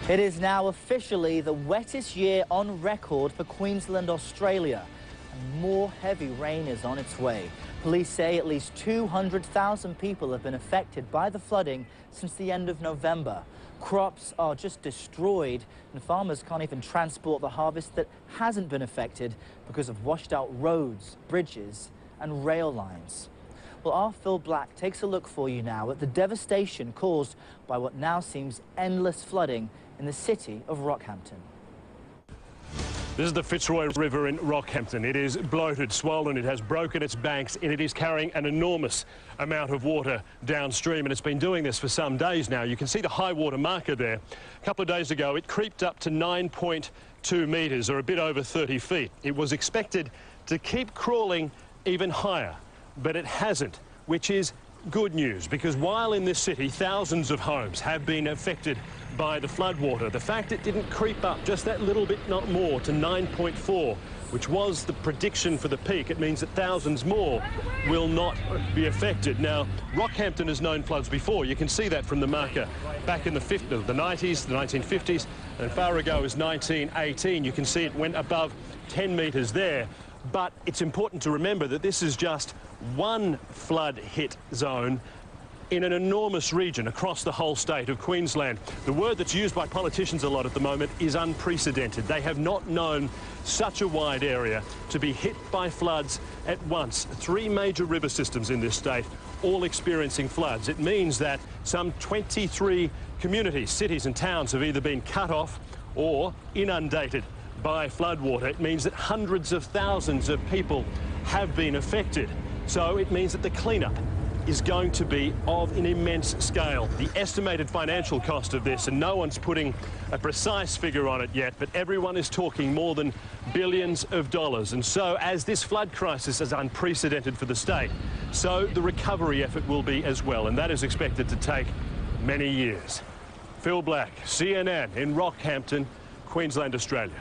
It is now officially the wettest year on record for Queensland, Australia, and more heavy rain is on its way. Police say at least 200,000 people have been affected by the flooding since the end of November. Crops are just destroyed, and farmers can't even transport the harvest that hasn't been affected because of washed out roads, bridges and rail lines. Well, our Phil Black takes a look for you now at the devastation caused by what now seems endless flooding in the city of Rockhampton. This is the Fitzroy River in Rockhampton. It is bloated, swollen, it has broken its banks, and it is carrying an enormous amount of water downstream, and it's been doing this for some days now. You can see the high water marker there. A couple of days ago, it creeped up to 9.2 metres, or a bit over 30 feet. It was expected to keep crawling even higher, but it hasn't, which is good news, because while in this city thousands of homes have been affected by the floodwater, the fact it didn't creep up just that little bit, not more, to 9.4, which was the prediction for the peak, it means that thousands more will not be affected. Now, Rockhampton has known floods before. You can see that from the marker back in the 90s, the 1950s, and far ago as 1918. You can see it went above 10 metres there. But it's important to remember that this is just one flood-hit zone in an enormous region across the whole state of Queensland. The word that's used by politicians a lot at the moment is unprecedented. They have not known such a wide area to be hit by floods at once. 3 major river systems in this state, all experiencing floods. It means that some 23 communities, cities and towns have either been cut off or inundated by floodwater. It means that hundreds of thousands of people have been affected. So it means that the cleanup is going to be of an immense scale. The estimated financial cost of this, and no one's putting a precise figure on it yet, but everyone is talking more than billions of dollars. And so as this flood crisis is unprecedented for the state, so the recovery effort will be as well, and that is expected to take many years. Phil Black, CNN in Rockhampton, Queensland, Australia.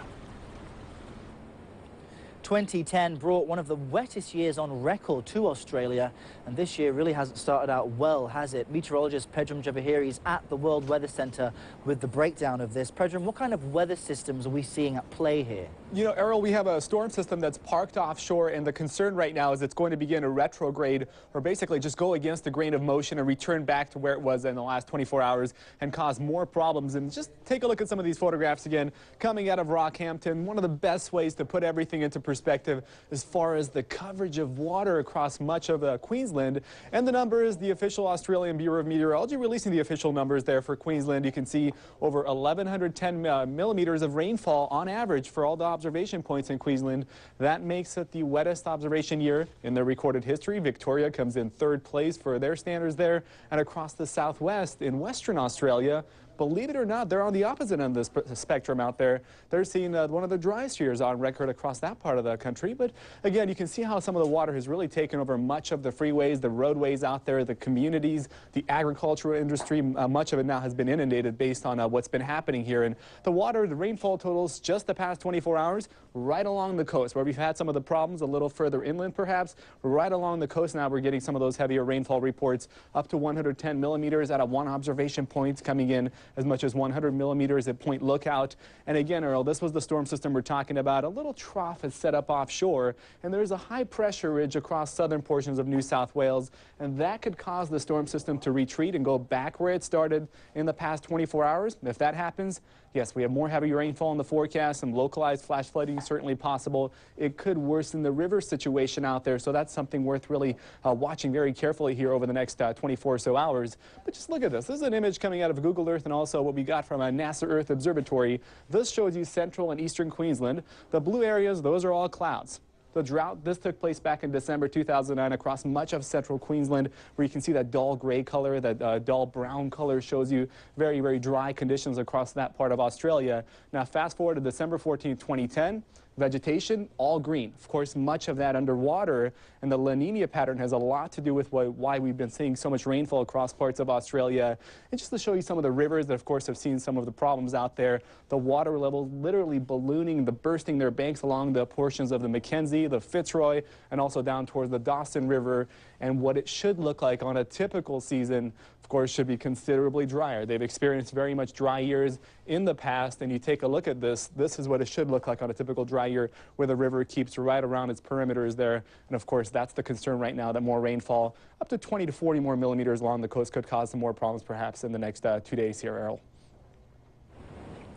2010 brought one of the wettest years on record to Australia, and this year really hasn't started out well, has it? Meteorologist Pedram Javahiri is at the World Weather Centre with the breakdown of this. Pedram, what kind of weather systems are we seeing at play here? You know, Errol, we have a storm system that's parked offshore, and the concern right now is it's going to begin a retrograde, or basically just go against the grain of motion and return back to where it was in the last 24 hours and cause more problems. And just take a look at some of these photographs again coming out of Rockhampton. One of the best ways to put everything into perspective as far as the coverage of water across much of Queensland. And the numbers, the official Australian Bureau of Meteorology releasing the official numbers there for Queensland. You can see over 1,110 millimetres of rainfall on average for all the observation points in Queensland. That makes it the wettest observation year in their recorded history. Victoria comes in 3rd place for their standards there. And across the southwest in Western Australia, believe it or not, they're on the opposite end of the spectrum out there. They're seeing one of the driest years on record across that part of the country. But again, you can see how some of the water has really taken over much of the freeways, the roadways out there, the communities, the agricultural industry. Much of it now has been inundated based on what's been happening here. And the water, the rainfall totals just the past 24 hours, right along the coast, where we've had some of the problems a little further inland perhaps. Right along the coast now, we're getting some of those heavier rainfall reports, up to 110 millimetres out of one observation point, coming in as much as 100 millimetres at Point Lookout. And again, Earl, this was the storm system we're talking about. A little trough is set up offshore, and there's a high pressure ridge across southern portions of New South Wales, and that could cause the storm system to retreat and go back where it started in the past 24 hours. If that happens, yes, we have more heavy rainfall in the forecast, some localized flash flooding certainly possible. It could worsen the river situation out there, so that's something worth really watching very carefully here over the next 24 or so hours. But just look at this. This is an image coming out of Google Earth and also what we got from a NASA Earth Observatory. This shows you central and eastern Queensland. The blue areas, those are all clouds. The drought, this took place back in December 2009 across much of central Queensland, where you can see that dull gray color, that dull brown color shows you very, very dry conditions across that part of Australia. Now fast forward to December 14, 2010. Vegetation, all green. Of course, much of that underwater, and the La Nina pattern has a lot to do with why we've been seeing so much rainfall across parts of Australia. And just to show you some of the rivers that, of course, have seen some of the problems out there, the water level literally ballooning, bursting their banks along the portions of the Mackenzie, the Fitzroy, and also down towards the Dawson River. and what it should look like on a typical season, of course, should be considerably drier. They've experienced very much dry years in the past, and you take a look at this. This is what it should look like on a typical dry year, where the river keeps right around its perimeters there. And of course, that's the concern right now, that more rainfall, up to 20 to 40 more millimeters along the coast, could cause some more problems perhaps in the next 2 days here, Errol.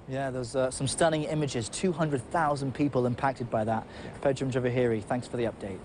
Yeah, there's some stunning images. 200,000 people impacted by that. Pedram Javahiri, thanks for the update.